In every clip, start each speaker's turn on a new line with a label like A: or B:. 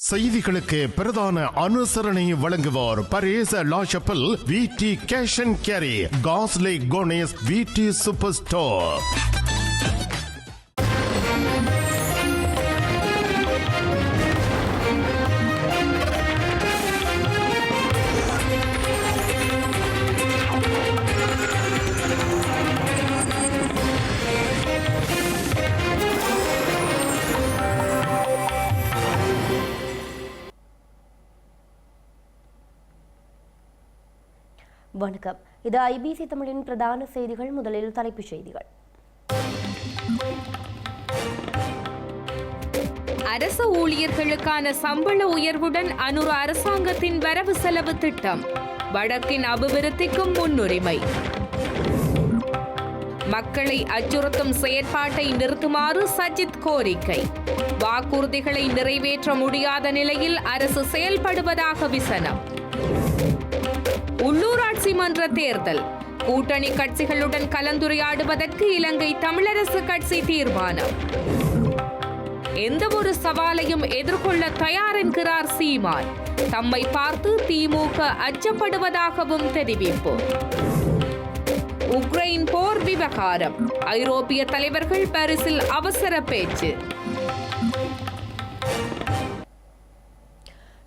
A: செய்திகளுக்கு பிரதான அனுசரணை வழங்குவோர் பரேச லாஷப்பல் விடி கேஷ் அண்ட் கேரி காஸ்லே கோனேஸ் விடி சூப்பர் ஸ்டோர்.
B: வணக்கம். இது ஐபிசி தமிழின் பிரதான செய்திகள். முதலில் தலைப்புச் செய்திகள்.
C: அரசு ஊழியர்களுக்கான சம்பள உயர்வுடன் அனுர அரசாங்கத்தின் வரவு செலவு திட்டம் வடக்கின் அபிவிருத்திக்கும் முன்னுரிமை. மக்களை அச்சுறுத்தும் செயற்பாட்டை நிறுத்துமாறு சஜித் கோரிக்கை. வாக்குறுதிகளை நிறைவேற்ற முடியாத நிலையில் அரசு செயல்படுவதாக விசனம். உள்ளூராட்சி மன்ற தேர்தல் கூட்டணி கட்சிகளுடன் கலந்துரையாடுவதற்கு இலங்கை தமிழரசு கட்சி தீர்மானம். எந்தவொரு சவாலையும் எதிர்கொள்ள தயார் என்கிறார் சீமான். தம்மை பார்த்து திமுக அச்சப்படுவதாகவும் தெரிவிப்பு. உக்ரைன் போர் விவகாரம் ஐரோப்பிய தலைவர்கள் பாரிஸில் அவசர பேச்சு.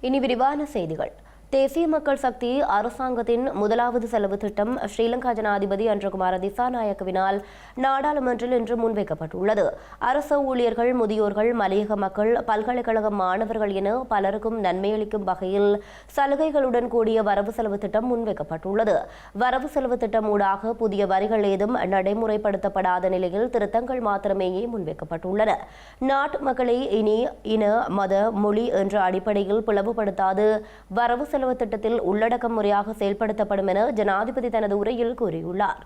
B: இனி விரிவான செய்திகள். தேசிய மக்கள் சக்தி அரசாங்கத்தின் முதலாவது செலவு திட்டம் ஸ்ரீலங்கா ஜனாதிபதி அன்றகுமார திசாநாயக்கவினால் நாடாளுமன்றில் இன்று முன்வைக்கப்பட்டுள்ளது. அரசு ஊழியர்கள், முதியோர்கள், மலையக மக்கள், பல்கலைக்கழக மாணவர்கள் என பலருக்கும் நன்மையளிக்கும் வகையில் சலுகைகளுடன் கூடிய வரவு செலவு திட்டம் முன்வைக்கப்பட்டுள்ளது. வரவு செலவு திட்டம் ஊடாக புதிய வரிகள் ஏதும் நடைமுறைப்படுத்தப்படாத நிலையில் திருத்தங்கள் மாத்திரமேயே முன்வைக்கப்பட்டுள்ளன. நாட்டு மக்களை இனி இன, மத, மொழி என்ற அடிப்படையில் பிளவுபடுத்தாது வரவு செலவு திட்டத்தில் உள்ளடக்கம் முறையாக செயல்படுத்தப்படும் என ஜனாதிபதி தனது உரையில் கூறியுள்ளார்.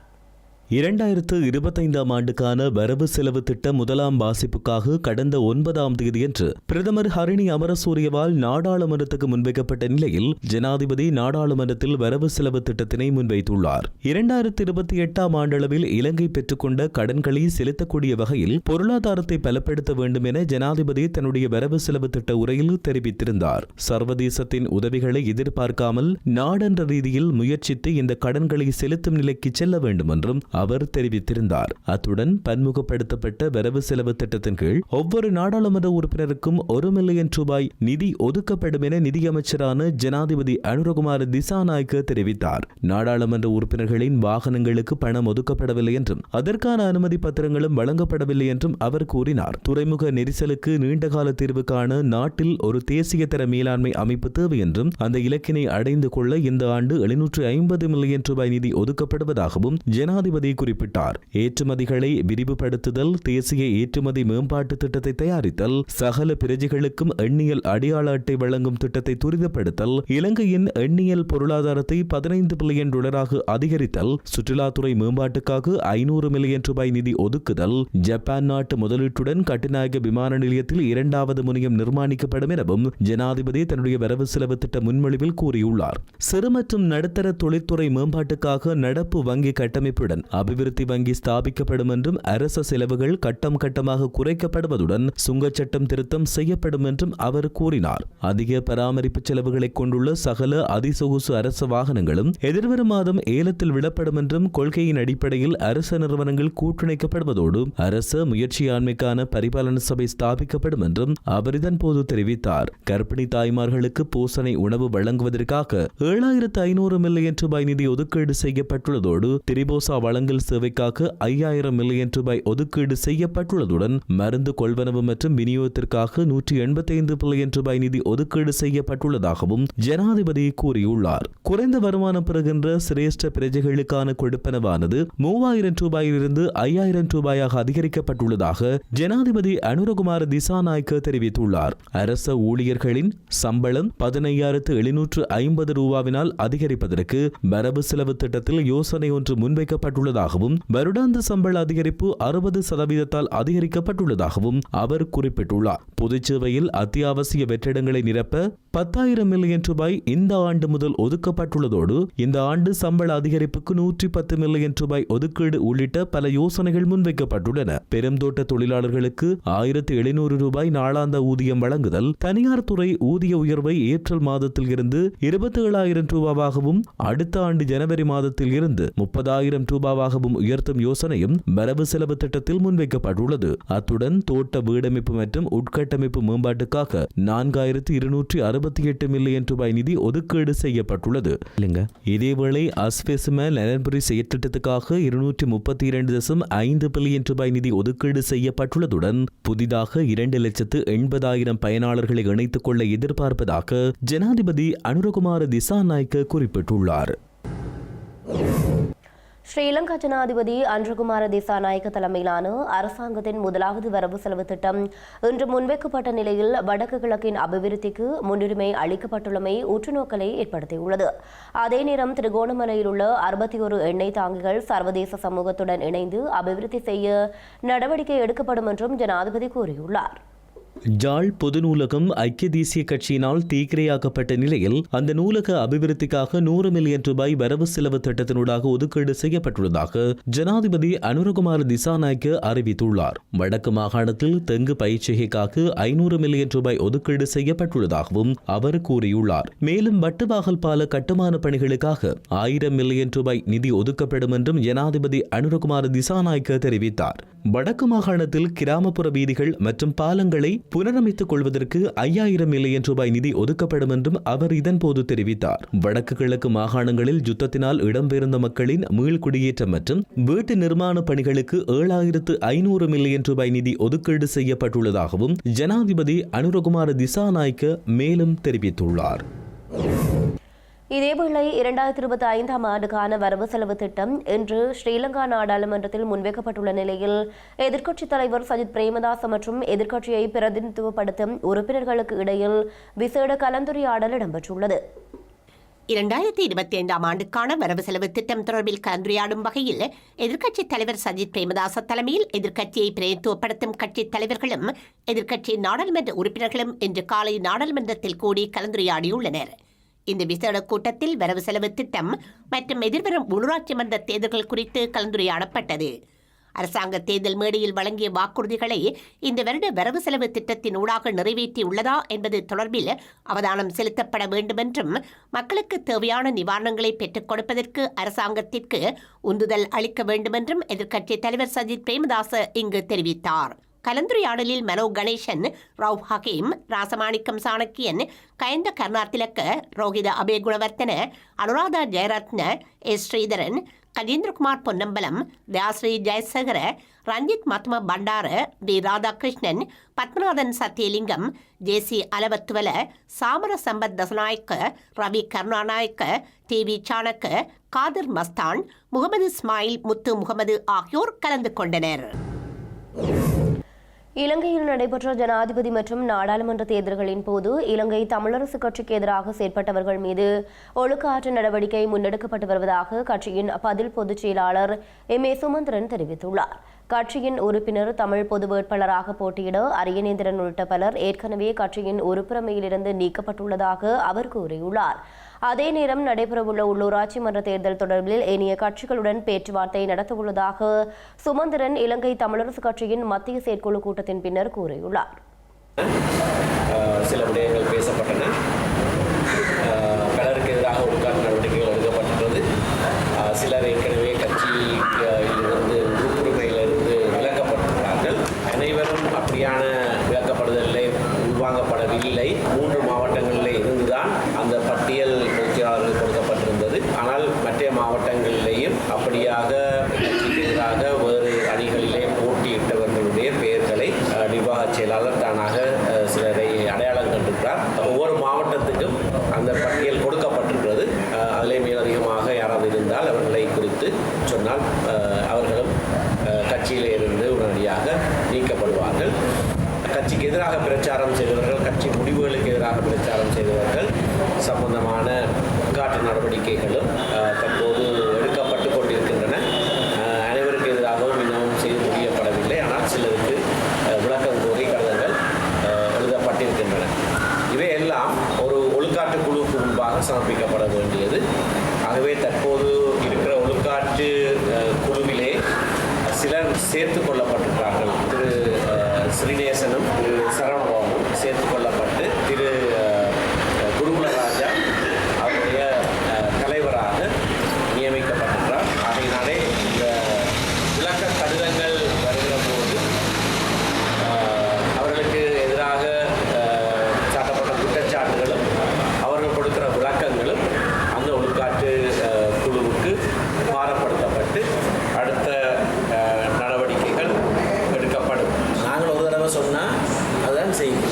D: 2025ஆம் ஆண்டுக்கான வரவு செலவு திட்டம் முதலாம் வாசிப்புக்காக கடந்த 9ஆம் தேதியன்று பிரதமர் ஹரிணி அமரசூரியவால் நாடாளுமன்றத்துக்கு முன்வைக்கப்பட்ட நிலையில் ஜனாதிபதி நாடாளுமன்றத்தில் வரவு செலவு திட்டத்தினை முன்வைத்துள்ளார். 2028ஆம் ஆண்டளவில் இலங்கை பெற்றுக்கொண்ட கடன்களை செலுத்தக்கூடிய வகையில் பொருளாதாரத்தை பலப்படுத்த வேண்டும் என ஜனாதிபதி தன்னுடைய வரவு செலவு திட்ட உரையில் தெரிவித்திருந்தார். சர்வதேசத்தின் உதவிகளை எதிர்பார்க்காமல் நாடென்ற ரீதியில் முயற்சித்து இந்த கடன்களை செலுத்தும் நிலைக்கு செல்ல வேண்டும் என்றும் அவர் தெரிவித்திருந்தார். அத்துடன் பன்முகப்படுத்தப்பட்ட வரவு செலவு திட்டத்தின் கீழ் ஒவ்வொரு நாடாளுமன்ற உறுப்பினருக்கும் 1 மில்லியன் ரூபாய் நிதி ஒதுக்கப்படும் என நிதியமைச்சரான ஜனாதிபதி அனுரகுமார திசாநாயக்க தெரிவித்தார். நாடாளுமன்ற உறுப்பினர்களின் வாகனங்களுக்கு பணம் ஒதுக்கப்படவில்லை என்றும் அதற்கான அனுமதி பத்திரங்களும் வழங்கப்படவில்லை என்றும் அவர் கூறினார். துறைமுக நெரிசலுக்கு நீண்டகால தீர்வு காண நாட்டில் ஒரு தேசிய தர மேலாண்மை அமைப்பு தேவை என்றும் அந்த இலக்கினை அடைந்து கொள்ள இந்த ஆண்டு 750 மில்லியன் ரூபாய் நிதி ஒதுக்கப்படுவதாகவும் ஜனாதிபதி குறிப்பிட்டார். ஏற்றுமதிகளை விரிவுபடுத்துதல், தேசிய ஏற்றுமதி மேம்பாட்டு திட்டத்தை தயாரித்தல், சகல பிரஜைகளுக்கும் எண்ணியல் அடையாள அட்டை வழங்கும் திட்டத்தை துரிதப்படுத்தல், இலங்கையின் எண்ணியல் பொருளாதாரத்தை 15 பில்லியன் டாலராக அதிகரித்தல், சுற்றுலாத்துறை மேம்பாட்டுக்காக 500 மில்லியன் ரூபாய் நிதி ஒதுக்குதல், ஜப்பான் நாட்டு முதலீட்டுடன் கட்டுநாயக்க விமான நிலையத்தில் 2வது முனையம் நிர்மாணிக்கப்படும் எனவும் ஜனாதிபதி தன்னுடைய வரவு செலவு திட்ட முன்மொழிவில் கூறியுள்ளார். சிறு மற்றும் நடுத்தர தொழில்துறை மேம்பாட்டுக்காக நடப்பு வங்கி கட்டமைப்புடன் அபிவிருத்தி வங்கி ஸ்தாபிக்கப்படும் என்றும் அரச செலவுகள் கட்டம் கட்டமாக குறைக்கப்படுவதுடன் சுங்கச்சட்டம் திருத்தம் செய்யப்படும் என்றும் அவர் கூறினார். அதிக பராமரிப்பு செலவுகளை கொண்டுள்ள சகல அதிசொகுசு அரச வாகனங்களும் எதிர்வரும் மாதம் ஏலத்தில் விடப்படும் என்றும் கொள்கையின் அடிப்படையில் அரச நிறுவனங்கள் கூட்டிணைக்கப்படுவதோடு அரச முயற்சியாண்மைக்கான பரிபாலன சபை ஸ்தாபிக்கப்படும் என்றும் அவர் இதன்போது தெரிவித்தார். கர்ப்பிணி தாய்மார்களுக்கு போசனை உணவு வழங்குவதற்காக 7500 மில்லியன் ரூபாய் நிதி ஒதுக்கீடு செய்யப்பட்டுள்ளதோடு திரிபோசா வழங்கல் சேவைக்காக 5000 மில்லியன் ரூபாய் ஒதுக்கீடு செய்யப்பட்டுள்ளதுடன் மருந்து கொள்வனவு மற்றும் விநியோகத்திற்காக 185 மில்லியன் ரூபாய் நிதி ஒதுக்கீடு செய்யப்பட்டுள்ளதாகவும் ஜனாதிபதி கூறியுள்ளார். குறைந்த வருமானம் பெறுகின்ற சிரேஷ்ட பிரஜைகளுக்கான கொடுப்பனவானது 3000 ரூபாயிலிருந்து 5000 ரூபாயாக அதிகரிக்கப்பட்டுள்ளதாக ஜனாதிபதி அனுரகுமார திசாநாயக்க தெரிவித்துள்ளார். அரச ஊழியர்களின் சம்பளம் 15750 ரூபாவினால் அதிகரிப்பதற்கு வரவு செலவு திட்டத்தில் யோசனை ஒன்று முன்வைக்கப்பட்டுள்ளதாகவும் வருடாந்த சம்பள அதிகரிப்பு 60% அதிகரிக்கப்பட்டுள்ளதாகவும் அவர் குறிப்பிட்டுள்ளார். பொதுச்சேவையில் அத்தியாவசிய வெற்றிடங்களை நிரப்ப 10,000 மில்லியன் ரூபாய் இந்த ஆண்டு முதல் ஒதுக்கப்பட்டுள்ளதோடு இந்த ஆண்டு சம்பள அதிகரிப்புக்கு 110 மில்லியன் ரூபாய் ஒதுக்கீடு உள்ளிட்ட பல யோசனைகள் முன்வைக்கப்பட்டுள்ளன. பெருந்தோட்ட தொழிலாளர்களுக்கு 1,700 ரூபாய் நாளாந்த ஊதியம் வழங்குதல், தனியார் துறை ஊதிய உயர்வை ஏப்ரல் மாதத்தில் இருந்து 27,000 ரூபாவாகவும் அடுத்த ஆண்டு ஜனவரி மாதத்தில் இருந்து 30,000 ரூபாவாகவும் உயர்த்தும் யோசனையும் வரவு செலவு திட்டத்தில் முன்வைக்கப்பட்டுள்ளது. அத்துடன் தோட்ட வீடமைப்பு மற்றும் உட்கட்டமைப்பு மேம்பாட்டுக்காக 4,268 மில்லியன் ரூபாய் நிதி ஒதுக்கீடு செய்யப்பட்டுள்ளது. இதேவேளை அஸ்பெசும நலன்புரி செயற்திட்டத்துக்காக 232.5 பில்லியன் ரூபாய் நிதி ஒதுக்கீடு செய்யப்பட்டுள்ளதுடன் புதிதாக 2,80,000 பயனாளர்களை இணைத்துக் கொள்ள எதிர்பார்ப்பதாக ஜனாதிபதி அனுரகுமார திசாநாயக்க குறிப்பிட்டுள்ளார்.
B: ஸ்ரீலங்கா ஜனாதிபதி அனுரகுமார திசாநாயக்க தலைமையிலான அரசாங்கத்தின் முதலாவது வரவு செலவு திட்டம் இன்று முன்வைக்கப்பட்ட நிலையில் வடக்கு கிழக்கின் அபிவிருத்திக்கு முன்னுரிமை அளிக்கப்பட்டுள்ளமை உற்றுநோக்கலை ஏற்படுத்தியுள்ளது. அதே நேரம் திருகோணமலையில் உள்ள 61 எண்ணெய் தாங்கிகள் சர்வதேச சமூகத்துடன் இணைந்து அபிவிருத்தி செய்ய நடவடிக்கை எடுக்கப்படும் என்றும் ஜனாதிபதி கூறியுள்ளார்.
D: ஜாழ் பொது நூலகம் ஐக்கிய தேசிய கட்சியினால் தீக்கிரையாக்கப்பட்ட நிலையில் அந்த நூலக அபிவிருத்திக்காக 100 மில்லியன் ரூபாய் வரவு செலவு திட்டத்தினூடாக ஒதுக்கீடு செய்யப்பட்டுள்ளதாக ஜனாதிபதி அனுரகுமார திசாநாயக்க அறிவித்துள்ளார். வடக்கு மாகாணத்தில் தெங்கு பயிற்சிகைக்காக 500 மில்லியன் ரூபாய் ஒதுக்கீடு செய்யப்பட்டுள்ளதாகவும் அவர் கூறியுள்ளார். மேலும் வட்டுவாகல் பால கட்டுமான பணிகளுக்காக 1000 மில்லியன் ரூபாய் நிதி ஒதுக்கப்படும் என்றும் ஜனாதிபதி அனுரகுமார திசாநாயக்க தெரிவித்தார். வடக்கு மாகாணத்தில் கிராமப்புற வீதிகள் மற்றும் பாலங்களை புனரமைத்துக் கொள்வதற்கு 5,000 மில்லியன் ரூபாய் நிதி ஒதுக்கப்படும் என்றும் அவர் இதன்போது தெரிவித்தார். வடக்கு கிழக்கு மாகாணங்களில் யுத்தத்தினால் இடம்பெயர்ந்த மக்களின் மீள்குடியேற்றம் மற்றும் வீட்டு நிர்மாண பணிகளுக்கு 7,500 மில்லியன் ரூபாய் நிதி ஒதுக்கீடு செய்யப்பட்டுள்ளதாகவும் ஜனாதிபதி அனுரகுமார திசாநாயக்க மேலும் தெரிவித்துள்ளார்.
B: இதேவேளை 2025ஆம் ஆண்டுக்கான வரவு செலவு திட்டம் இன்று ஸ்ரீலங்கா நாடாளுமன்றத்தில் முன்வைக்கப்பட்டுள்ள நிலையில் எதிர்க்கட்சித் தலைவர் சஜித் பிரேமதாச மற்றும் எதிர்க்கட்சியை பிரதிநிதித்துவப்படுத்தும் உறுப்பினர்களுக்கு இடையில் விசேட கலந்துரையாடல் இடம்பெற்றுள்ளது.
E: 2025ஆம் ஆண்டுக்கான வரவு செலவு திட்டம் தொடர்பில் கலந்துரையாடும் வகையில் எதிர்க்கட்சித் தலைவர் சஜித் பிரேமதாச தலைமையில் எதிர்க்கட்சியை பிரதிநிதித்துவப்படுத்தும் கட்சித் தலைவர்களும் எதிர்க்கட்சி நாடாளுமன்ற உறுப்பினர்களும் இன்று காலை நாடாளுமன்றத்தில் கூடி கலந்துரையாடியுள்ளனர். இந்த விசேட கூட்டத்தில் வரவு செலவு திட்டம் மற்றும் எதிர்வரும் உள்ளூராட்சி மன்ற தேர்தல்கள் குறித்து கலந்துரையாடப்பட்டது. அரசாங்க தேர்தல் மேடையில் வழங்கிய வாக்குறுதிகளை இந்த வருட வரவு செலவு திட்டத்தின் ஊடாக நிறைவேற்றியுள்ளதா என்பது தொடர்பில் அவதானம் செலுத்தப்பட வேண்டும் என்றும் மக்களுக்கு தேவையான நிவாரணங்களை பெற்றுக் கொடுப்பதற்கு அரசாங்கத்திற்கு உந்துதல் அளிக்க வேண்டும் என்றும் எதிர்க்கட்சித் தலைவர் சஜித் பிரேமதாச இங்கு தெரிவித்தார். கலந்துரையாடலில் மனோ கணேசன், ரவுப் ஹக்கீம், ராசமாணிக்கம் சாணக்கியன், கயந்த கருணாதிலக்க, ரோஹித அபேகுணவர்த்தன, அனுராதா ஜெயரத்ன, எஸ் ஸ்ரீதரன், கஜேந்திரகுமார் பொன்னம்பலம், வியாஸ்ரீ ஜெயசேகர, ரஞ்சித் மத்ம பண்டார, டி ராதாகிருஷ்ணன், பத்மநாதன் சத்தியலிங்கம், ஜேசி அலவத்துவல, சாமர சம்பத் தசநாயக்க, ரவி கருணாநாயக்க, டி வி சாணக்க, காதிர் மஸ்தான், முகமது இஸ்மாயில் முத்து முகமது ஆகியோர் கலந்து கொண்டனர்.
B: இலங்கையில் நடைபெற்ற ஜனாதிபதி மற்றும் நாடாளுமன்ற தேர்தல்களின் போது இலங்கை தமிழரசு கட்சிக்கு எதிராக செயற்பட்டவர்கள் மீது ஒழுக்காற்று நடவடிக்கை முன்னெடுக்கப்பட்டு வருவதாக கட்சியின் பதில் பொதுச் செயலாளர் எம். ஏ. சுமந்திரன் தெரிவித்துள்ளார். கட்சியின் உறுப்பினர் தமிழ் பொது வேட்பாளராக போட்டியிட அரியநேந்திரன் உள்ளிட்ட பலர் ஏற்கனவே கட்சியின் உறுப்பினமையிலிருந்து நீக்கப்பட்டுள்ளதாக அவர் கூறியுள்ளார். அதே நேரம் நடைபெறவுள்ள உள்ளூராட்சி மன்ற தேர்தல் தொடர்பில் ஏனைய கட்சிகளுடன் பேச்சுவார்த்தை நடத்தவுள்ளதாக சுமந்திரன் இலங்கை தமிழரசு கட்சியின் மத்திய செயற்குழு கூட்டத்தின் பின்னர் கூறியுள்ளார்.
F: சில விடயங்கள் பேசப்பட்டன. பலருக்கு எதிராக ஒழுக்காற்று நடவடிக்கைகள் எடுக்கப்பட்டுள்ளது. சிலர் ஏற்கனவே கட்சியிலிருந்து உறுப்புரிமையிலிருந்து விலக்கப்பட்டுள்ளார்கள். அனைவரும் அப்படியான விலக்கப்படுதலை உள்வாங்கப்படவில்லை. 3 மாவட்டங்களில் இருந்துதான் அந்த பட்டியல் பொதுச்செயலாளர்கள் கொடுக்கப்பட்டிருந்தது. ஆனால் மற்ற மாவட்டங்களிலேயும் அப்படியாக கட்சிக்கு எதிராக வேறு அணிகளிலே போட்டியிட்டவர்களுடைய பெயர்களை நிர்வாக செயலாளர் தானாக சிலரை அடையாளம் கண்டிருக்கிறார். ஒவ்வொரு மாவட்டத்துக்கும் அந்த பட்டியல் கொடுக்கப்பட்டிருக்கிறது. அதிலே மேலதிகமாக யாராவது இருந்தால் அவர்களை குறித்து சொன்னால் அவர்களும் கட்சியிலே இருந்து உடனடியாக நீக்கப்படுவார்கள். கட்சிக்கு எதிராக பிரச்சாரம் செய்தவர்கள், கட்சி முடிவுகளுக்கு எதிராக பிரச்சாரம் செய்தவர்கள் சம்பந்தமான காட்டு நடவடிக்கைகளும் தற்போது எடுக்கப்பட்டு கொண்டிருக்கின்றன. அனைவருக்கு எதிராகவும் இன்னமும் செய்து முடியப்படவில்லை. ஆனால் சிலருக்கு விளக்கம் கோரி கடிதங்கள் எழுதப்பட்டிருக்கின்றன. இவை எல்லாம் எல்லாம் ஒரு ஒழுக்காட்டு குழுவுக்கு முன்பாக சமர்ப்பிக்கப்பட வேண்டியது. ஆகவே தற்போது இருக்கிற ஒழுக்காட்டு குழுவிலே சிலர் சேர்த்து கொள்ளப்பட்டிருக்கிறார்கள். திரு ஸ்ரீநேசனும் திரு சரவணபாபும் சேர்த்து கொள்ளப்பட்டு திரு குருகுலராஜா அவருடைய தலைவராக நியமிக்கப்பட்டிருக்கிறார். ஆகையினாலே இந்த விளக்க கடிதங்கள் வருகிற போது அவர்களுக்கு எதிராக சாட்டப்பட்ட குற்றச்சாட்டுகளும் அவர்கள் கொடுக்கிற விளக்கங்களும் அந்த ஒழுக்காட்டு குழுவுக்கு மாறப்படுத்தப்பட்டு அடுத்த நடவடிக்கைகள் எடுக்கப்படும். நாங்கள் ஒரு தடவை சொன்னால் அதுதான் செய்யும்.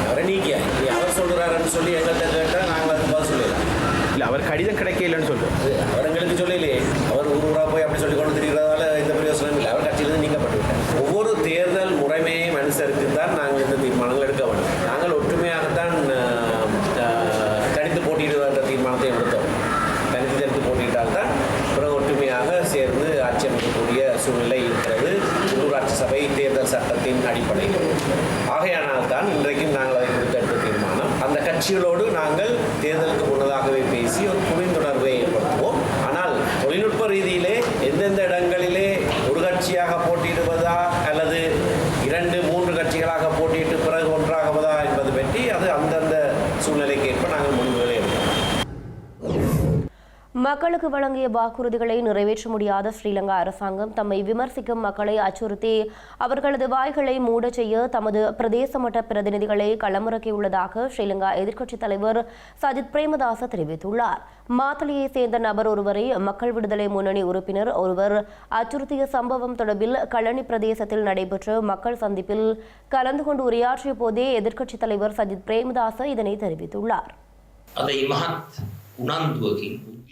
F: அவரை நீக்கியா அவர் சொல்கிறாருன்னு சொல்லி எங்கள்கிட்ட கேட்டால் நாங்கள் அதுக்கு பதில் சொல்லிடலாம். இல்லை அவர் கடிதம் கிடைக்கலன்னு சொல்லுவோம். அவர் எங்களுக்கு சொல்லலையே. அவர் ஊராக போய் அப்படி சொல்லி கொண்டு திரிகிறதால எந்த பிரயோசனமும் இல்லை. அவர் கட்சியிலிருந்து நீக்கப்பட்டு விட்டார். ஒவ்வொரு தேர்தல் முறைமையை அனுசரித்து தான் நாங்கள் இந்த தீர்மானங்கள் எடுக்க வேண்டும். நாங்கள் ஒற்றுமையாகத்தான் தனித்து போட்டியிடுகிற தீர்மானத்தை எடுத்தோம். தனித்து போட்டியிட்டால்தான் பிறகு ஒற்றுமையாக சேர்ந்து ஆட்சி அமைக்கக்கூடிய சூழ்நிலை இருக்கிறது உள்ளூராட்சி சபை தேர்தல் சட்டத்தின் அடிப்படையில். ஆகையானால் தான் இன்றைக்கும் நாங்கள் அதை குறித்து எடுத்த தீர்மானம். அந்த கட்சிகளோடு நாங்கள் தேர்தலுக்கு முன்னதாகவே பேசி ஒரு புரிந்துணர்வை ஏற்படுத்துவோம். ஆனால் தொழில்நுட்ப ரீதியிலே எந்தெந்த இடங்களிலே ஒரு கட்சியாக போட்டியிடுவதா அல்லது 2-3 கட்சிகளாக போட்டியிட்டு பிறகு ஒன்றாகுவதா என்பது பற்றி அது அந்தந்த சூழ்நிலைக்கு ஏற்ப நாங்கள் முடிவுகளை எடுப்போம்.
B: மக்களுக்கு வழங்கிய வாக்குறுதிகளை நிறைவேற்ற முடியாத ஸ்ரீலங்கா அரசாங்கம் தம்மை விமர்சிக்கும் மக்களை அச்சுறுத்தி அவர்களது வாய்களை மூட செய்ய தமது பிரதேச மட்ட பிரதிநிதிகளை களமிறக்கியுள்ளதாக ஸ்ரீலங்கா எதிர்க்கட்சித் தலைவர் சஜித் பிரேமதாச தெரிவித்துள்ளார். மாத்தளையைச் சேர்ந்த நபர் ஒருவரை மக்கள் விடுதலை முன்னணி உறுப்பினர் ஒருவர் அச்சுறுத்திய சம்பவம் தொடர்பில் களனி பிரதேசத்தில் நடைபெற்ற மக்கள் சந்திப்பில் கலந்து கொண்டு உரையாற்றிய போதே எதிர்க்கட்சித் தலைவர் சஜித் பிரேமதாச இதனை தெரிவித்துள்ளார்.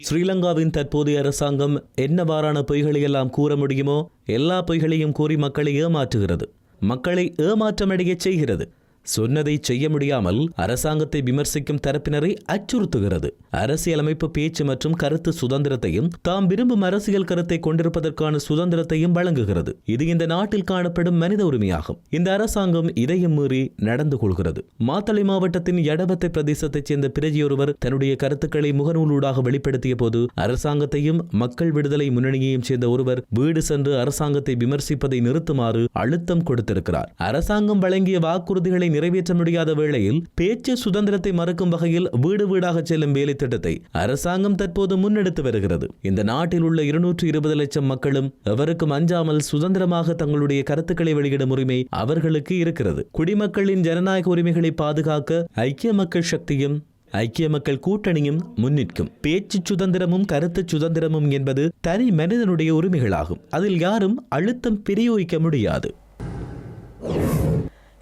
D: ஸ்ரீலங்காவின் தற்போதைய அரசாங்கம் என்னவாறான பொய்களை எல்லாம் கூற முடியுமோ எல்லா பொய்களையும் கூறி மக்களை ஏமாற்றுகிறது, மக்களை ஏமாற்றமடைய செய்கிறது. சொன்னதை செய்ய முடியாமல் அரசாங்கத்தை விமர்சிக்கும் தரப்பினரை அச்சுறுத்துகிறது. அரசியலமைப்பு பேச்சு மற்றும் கருத்து சுதந்திரத்தையும் தாம் விரும்பும் அரசியல் கருத்தை கொண்டிருப்பதற்கான சுதந்திரத்தையும் வழங்குகிறது. இது இந்த நாட்டில் காணப்படும் மனித உரிமையாகும். இந்த அரசாங்கம் இதையும் மீறி நடந்து கொள்கிறது. மாத்தளை மாவட்டத்தின் எடபத்தை பிரதேசத்தைச் சேர்ந்த பிரஜையொருவர் தன்னுடைய கருத்துக்களை முகநூலூடாக வெளிப்படுத்திய போது அரசாங்கத்தையும் மக்கள் விடுதலை முன்னணியையும் சேர்ந்த ஒருவர் வீடு சென்று அரசாங்கத்தை விமர்சிப்பதை நிறுத்துமாறு அழுத்தம் கொடுத்திருக்கிறார். அரசாங்கம் வழங்கிய வாக்குறுதிகளை நிறைவேற்ற முடியாத வேளையில் பேச்சு சுதந்திரத்தை மறுக்கும் வகையில் வீடு வீடாக செல்லும் வேலை திட்டத்தை அரசாங்கம் தற்போது முன்னெடுத்து வருகிறது. இந்த நாட்டில் உள்ள 220 லட்சம் மக்களும் எவருக்கும் அஞ்சாமல் சுதந்திரமாக தங்களுடைய கருத்துக்களை வெளியிடும் உரிமை அவர்களுக்கு இருக்கிறது. குடிமக்களின் ஜனநாயக உரிமைகளை பாதுகாக்க ஐக்கிய மக்கள் சக்தியும் ஐக்கிய மக்கள் கூட்டணியும் முன்னிற்கும். பேச்சு சுதந்திரமும் கருத்து சுதந்திரமும் என்பது தனி மனிதனுடைய உரிமைகளாகும். அதில் யாரும் அழுத்தம் பிரயோகிக்க முடியாது.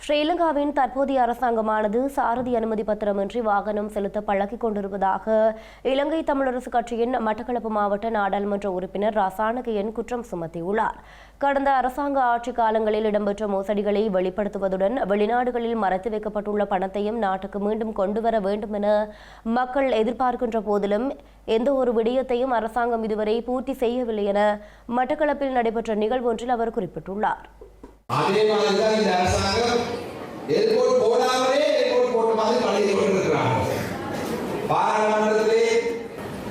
B: ஸ்ரீலங்காவின் தற்போதைய அரசாங்கமானது சாரதி அனுமதி பத்திரமின்றி வாகனம் செலுத்த பழக்கிக் கொண்டிருப்பதாக இலங்கை தமிழரசு கட்சியின் மட்டக்களப்பு மாவட்ட நாடாளுமன்ற உறுப்பினர் ரசானகையன் குற்றம் சுமத்தியுள்ளார். கடந்த அரசாங்க ஆட்சி காலங்களில் இடம்பெற்ற மோசடிகளை வெளிப்படுத்துவதுடன் வெளிநாடுகளில் மறைத்து வைக்கப்பட்டுள்ள பணத்தையும் நாட்டுக்கு மீண்டும் கொண்டுவர வேண்டும் என மக்கள் எதிர்பார்க்கின்ற போதிலும் எந்த ஒரு விடயத்தையும் அரசாங்கம் இதுவரை பூர்த்தி செய்யவில்லை என மட்டக்களப்பில் நடைபெற்ற நிகழ்வு ஒன்றில் அவர் குறிப்பிட்டுள்ளார்.
G: அதே மாதிரிதான் இந்த அரசாங்கம் ஏர்போர்ட் போடாமலே ஏர்போர்ட் போட்ட மாதிரி பழகி கொண்டிருக்கிறாங்க. பாராளுமன்றத்திலே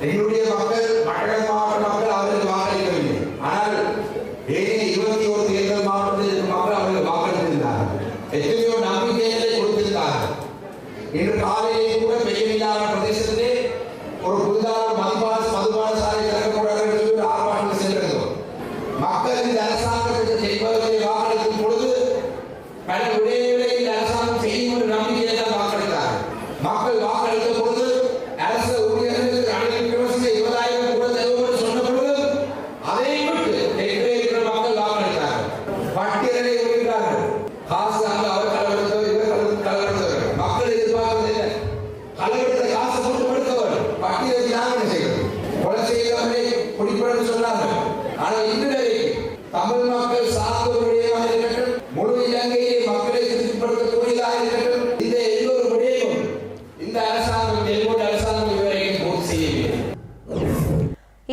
G: எங்களுடைய மக்கள் மட்டக்களப்பு மாவட்ட மக்கள் அவர்களுக்கு வாக்களிக்கவில்லை. ஆனால் ஏனைய 21 தேர்தல் மாவட்டத்தில் இருக்கும் மக்கள் அவர்கள் வாக்களித்திருந்தார்கள். எத்தனையோ நம்பிக்கைகளை கொடுத்திருந்தார்கள். இன்று காலையிலே கூட வெயிலில்லாத பிரதேசத்திலே ஒரு புதிதாக மதுபான சாலை திறக்கப்படாது என்று சொல்லி ஆர்ப்பாட்டம் சென்றிருந்தோம். மக்கள் இந்த அரசாங்கத்துக்கு செய்வதை வாக்களிக்கும் பொழுது பல விடயங்களை இந்த அரசாங்கம் செய்யும் என்று நம்பிக்கையை தான் வாக்களித்தார்கள். மக்கள் வாக்களித்த பொழுது அரசு ஊழியர்களுக்கு அனைத்து 20,000 கூட தருவோம் என்று சொன்ன பொழுது அதை விட்டு இருக்கிற மக்கள் வாக்களித்தார்கள். பட்டியலை இருக்கிறார்கள். காசு அங்கு அவர் கலவெடுத்தவர், இவர் கலவெடுத்தவர். மக்கள் எதிர்பார்ப்பதில்லை. கலவெடுத்த காசு போட்டு கொடுத்தவர் பட்டியலை தியாகம் செய்கிறது. கொலை செய்தவரை குடிப்படன்னு சொன்னார்கள். ஆனால் இன்று தமிழ் மக்கள் சார்ந்தவருடையதாக இருக்கட்டும், முழு இலங்கையிலே மக்களை திருப்திப்படுத்தக்கூடியதாக இருக்கட்டும், இந்த எல்லோரு விடயமும் இந்த அரசாங்கம்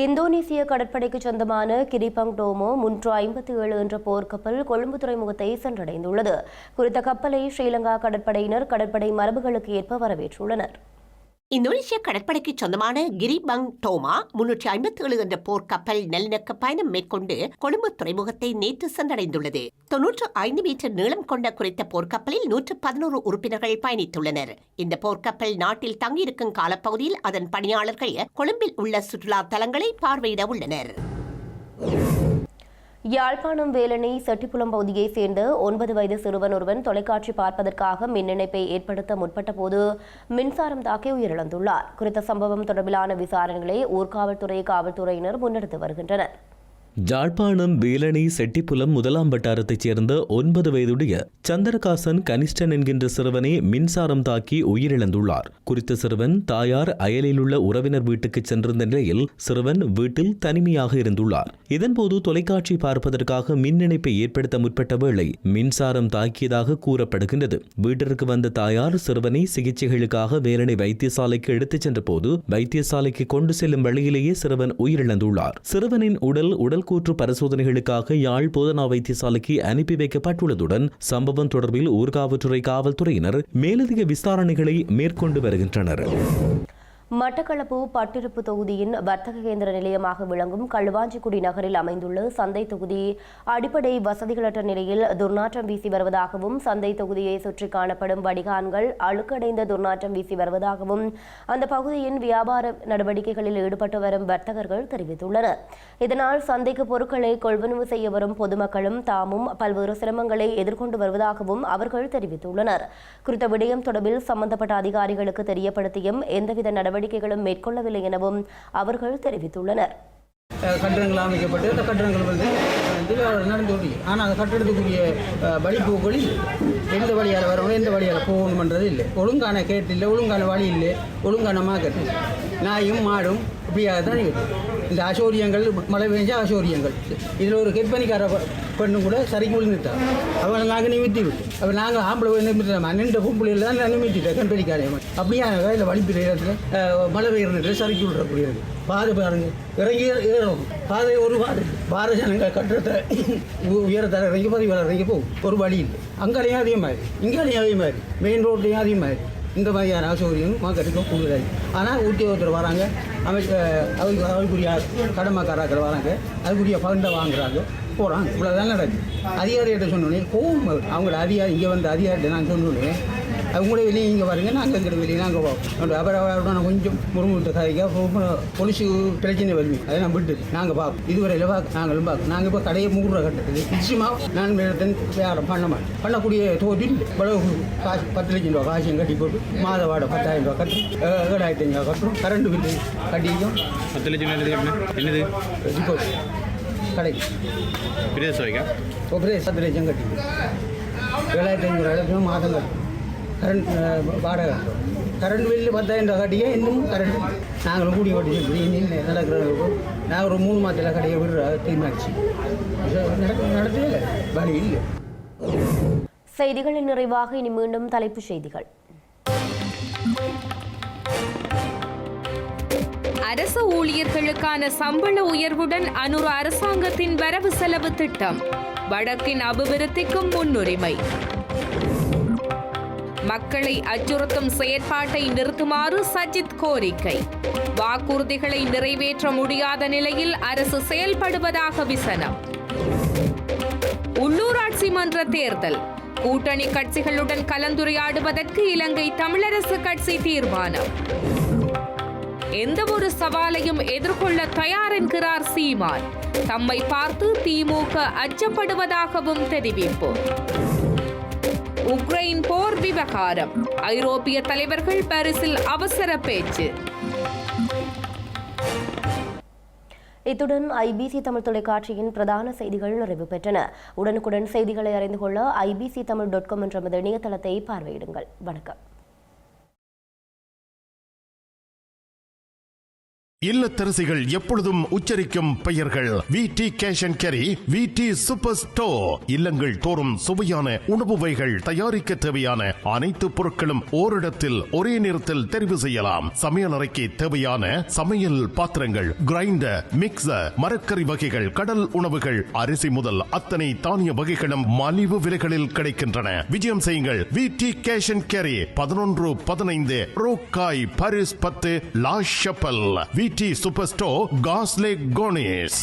B: இந்தோனேசிய கடற்படைக்கு சொந்தமான கிரிபங் டோமோ 357 என்ற போர்க்கப்பல் கொழும்பு துறைமுகத்தை சென்றடைந்துள்ளது. குறித்த கப்பலை ஸ்ரீலங்கா கடற்படையினர் கடற்படை மரபுகளுக்கு ஏற்ப வரவேற்றுள்ளனர்.
E: இந்தோனேசிய கடற்படைக்கு சொந்தமான கிரிபங் டோமா 357 என்ற போர்க்கப்பல் நல்லிணக்க பயணம் மேற்கொண்டு கொழும்பு துறைமுகத்தை நேற்று சென்றடைந்துள்ளது. 95 மீட்டர் நீளம் கொண்ட குறித்த போர்க்கப்பலில் 111 உறுப்பினர்கள் பயணித்துள்ளனர். இந்த போர்க்கப்பல் நாட்டில் தங்கியிருக்கும் காலப்பகுதியில் அதன் பணியாளர்கள் கொழும்பில் உள்ள சுற்றுலா தலங்களை பார்வையிட உள்ளனர்.
B: யாழ்ப்பாணம் வேலணை செட்டிப்புலம் பகுதியைச் சேர்ந்த 9 வயது சிறுவன் ஒருவன் தொலைக்காட்சி பார்ப்பதற்காக மின் இணைப்பை ஏற்படுத்த முற்பட்ட போது மின்சாரம் தாக்கி உயிரிழந்துள்ளார். குறித்த சம்பவம் தொடர்பிலான விசாரணைகளை ஊர்காவல்துறை காவல்துறையினர் முன்னெடுத்து வருகின்றனர்.
D: யாழ்ப்பாணம் வேலணை செட்டிப்புலம் 1ஆம் வட்டாரத்தைச் சேர்ந்த 9 வயதுடைய சந்திரகாசன் கனிஷ்டன் என்கின்ற சிறுவனை மின்சாரம் தாக்கி உயிரிழந்துள்ளார். குறித்த சிறுவன் தாயார் அயலிலுள்ள உறவினர் வீட்டுக்கு சென்றிருந்த நிலையில் சிறுவன் வீட்டில் தனிமையாக இருந்துள்ளார். இதன்போது தொலைக்காட்சி பார்ப்பதற்காக மின் இணைப்பை ஏற்படுத்த முற்பட்ட வேளை மின்சாரம் தாக்கியதாக கூறப்படுகின்றது. வீட்டிற்கு வந்த தாயார் சிறுவனை சிகிச்சைகளுக்காக வேலணை வைத்தியசாலைக்கு எடுத்துச் சென்ற போது வைத்தியசாலைக்கு கொண்டு செல்லும் வழியிலேயே சிறுவன் உயிரிழந்துள்ளார். சிறுவனின் உடல் கூற்று பரிசோதனைகளுக்காக யாழ் போதனா வைத்தியசாலைக்கு அனுப்பி வைக்கப்பட்டுள்ளதுடன் சம்பவம் தொடர்பில் ஊர்காவல்துறை காவல்துறையினர் மேலதிக விசாரணைகளை மேற்கொண்டு வருகின்றனர்.
B: மட்டக்களப்பு பட்டிருப்பு தொகுதியின் வர்த்தக கேந்திர நிலையமாக விளங்கும் களுவாஞ்சிக்குடி நகரில் அமைந்துள்ள சந்தை தொகுதி அடிப்படை வசதிகளற்ற நிலையில் துர்நாற்றம் வீசி வருவதாகவும் சந்தை தொகுதியை சுற்றி காணப்படும் வடிகான்கள் அழுக்கடைந்த துர்நாற்றம் வீசி வருவதாகவும் அந்த பகுதியின் வியாபார நடவடிக்கைகளில் ஈடுபட்டு வரும் வர்த்தகர்கள் தெரிவித்துள்ளனர். இதனால் சந்தைக்கு பொருட்களை கொள்வனவு செய்ய வரும் பொதுமக்களும் தாமும் பல்வேறு சிரமங்களை எதிர்கொண்டு வருவதாகவும் அவர்கள் தெரிவித்துள்ளனர். குறித்த விடயம் தொடர்பில் சம்பந்தப்பட்ட அதிகாரிகளுக்கு தெரியப்படுத்தியும் எந்தவித நடவடிக்கைகளும் மேற்கொள்ளவில்லை எனவும் அவர்கள் தெரிவித்துள்ளனர்.
H: கட்டடங்கள் அமைக்கப்பட்டு அந்த கட்டடங்கள் நடந்து ஓடி, ஆனால் அந்த கட்டடத்துக்குரிய வழிபோக்களில் எந்த வழியால் வரணும் எந்த வழியால் போகணுன்றது இல்லை. ஒழுங்கான கேட்டு இல்லை, ஒழுங்கான வழி இல்லை, ஒழுங்கான மார்க்கெட் நாயும் மாடும் இப்படியாக தான் இருக்குது. இந்த அசோரியங்கள் மழை பெஞ்சா அசோரியங்கள் இதில் ஒரு கெப்பனிக்கார பெண்ணு கூட சரிக்கு விழுந்துட்டாங்க. அவங்களை நாங்கள் நிமித்தி விட்டு அப்போ நாங்கள் ஆம்பளை நிமித்தோம். நின்ற பொம்பளையில் தான் நான் நிமித்திட்டேன் கண்பனிக்காரையன். அப்படியே இல்லை வலிப்பு இடத்துல மழை பெய்யுற சரிக்கி விடுறக்கூடியது. பாதை பாருங்க இறங்கி ஏறும் பாதை ஒரு பாரத ஜனங்கள் கட்டுறத உயரத்தர இறங்கி பதிவாளர் இறங்கி போகும். ஒரு வழி இல்லை. அங்கேயும் அதே மாதிரி இங்கேயும் அதே மாதிரி மெயின் ரோட்லையும் அதே மாதிரி இந்த மாதிரியான அசௌகரியம் மார்க்கெட்டுக்கும் கூடுதலாகி. ஆனால் ஊட்டி ஒருத்தர் வராங்க அவருக்குரிய கடமைக்காரர்கள் வராங்க, அதுக்குரிய ஃபண்டை வாங்குறாங்க, போகிறாங்க. இவ்வளோதான் நடக்குது. அதிகாரிகிட்ட சொன்னோன்னே கோவம் அவங்களோட அதிகாரி இங்கே வந்த அதிகாரிகிட்ட நான் சொன்னோன்னே அவங்களோட வெளியே இங்கே வருங்க, நாங்கள் எங்கிட்ட வெளியே நாங்கள் பார்ப்போம். அவரோட கொஞ்சம் முருமுத்த கதைக்க பொலிசு பிரச்சனை வருது, அதை நான் விட்டு நாங்கள் பார்ப்போம். இதுவரையில் நாங்களும் பார்ப்போம். நாங்கள் இப்போ கடையை மூடுற கட்டத்தில் நிச்சயமாக நான் வியாபாரம் பண்ண மாட்டேன். பண்ணக்கூடிய தொழில் இவ்வளவு காசு 10 லட்சம் ரூபா காசையும் கட்டி போட்டு மாத வாடகை 10,000 ரூபா கட்டும், 7,500 கட்டுறோம். கரண்ட் பில்லு கட்டிக்கும்
I: 10 லட்சம் என்னது
H: ரிப்போர்ட் கடைக்கு
I: பிரதேசம்
H: 10 லட்சம் கட்டி 7,500 மாதம் கட்டும். கரண்ட் வாடகை கரண்ட் பில்லு 10,000 ரூபா கட்டியே இன்னும் கரண்ட் நாங்களும் கூடி ஓட்டி நடக்கிறவங்க நாங்கள் ஒரு 3 மாதத்தில் கடையை விடுற தீர்மானிச்சு நடத்தவே இல்லை, வழி இல்லை.
B: செய்திகளின் நிறைவாக இனி மீண்டும் தலைப்புச் செய்திகள்.
C: அரசு ஊழியர்களுக்கான சம்பள உயர்வுடன் அனுர அரசாங்கத்தின் வரவு செலவு திட்டம், வடக்கின் அபிவிருத்திக்கும் முன்னுரிமை. மக்களை அச்சுறுத்தும் செயற்பாட்டை நிறுத்துமாறு சஜித் கோரிக்கை, வாக்குறுதிகளை நிறைவேற்ற முடியாத நிலையில் அரசு செயல்படுவதாக விசனம். உள்ளூராட்சி மன்ற தேர்தல், கூட்டணி கட்சிகளுடன் கலந்துரையாடுவதற்கு இலங்கை தமிழரசு கட்சி தீர்மானம். எந்தவொரு சவாலையும் எதிர்கொள்ள தயார் என்கிறார் சீமான். தம்மை பார்த்து திமுக அச்சப்படுவதாகவும் தெரிவிப்பு. உக்ரைன் போர் விவகாரம், ஐரோப்பிய தலைவர்கள் பாரிஸில் அவசர பேச்சு.
B: இத்துடன் ஐபிசி தமிழ் தொலைக்காட்சியின் பிரதான செய்திகள் நிறைவு பெற்றன. உடனுக்குடன் செய்திகளை அறிந்து கொள்ள ibctamil.com என்ற இணையதளத்தை பார்வையிடுங்கள். வணக்கம்.
A: இல்லத்தரசிகள் எப்பொழுதும் உச்சரிக்கும் பெயர்கள் விடி கேஷ் அண்ட் கேரி, விடி சூப்பர் ஸ்டோர். இல்லங்கள் தோறும் சுவையான உணவு வகைகள் தயாரிக்க தேவையான அனைத்து பொருட்களும் ஓரிடத்தில் ஒரே நேரத்தில் தெரிவு செய்யலாம். சமையல் அறைக்கு தேவையான சமையல் பாத்திரங்கள், கிரைண்டர், மிக்சர், மரக்கறி வகைகள், கடல் உணவுகள், அரிசி முதல் அத்தனை தானிய வகைகளும் மலிவு விலைகளில் கிடைக்கின்றன. விஜயம் செய்யுங்கள். விடி கேஷ் அண்ட் கேரி, 11-15 ரோக்காய், Paris 10, La Chapelle. VT super store, காஸ்லே கோனேஸ்.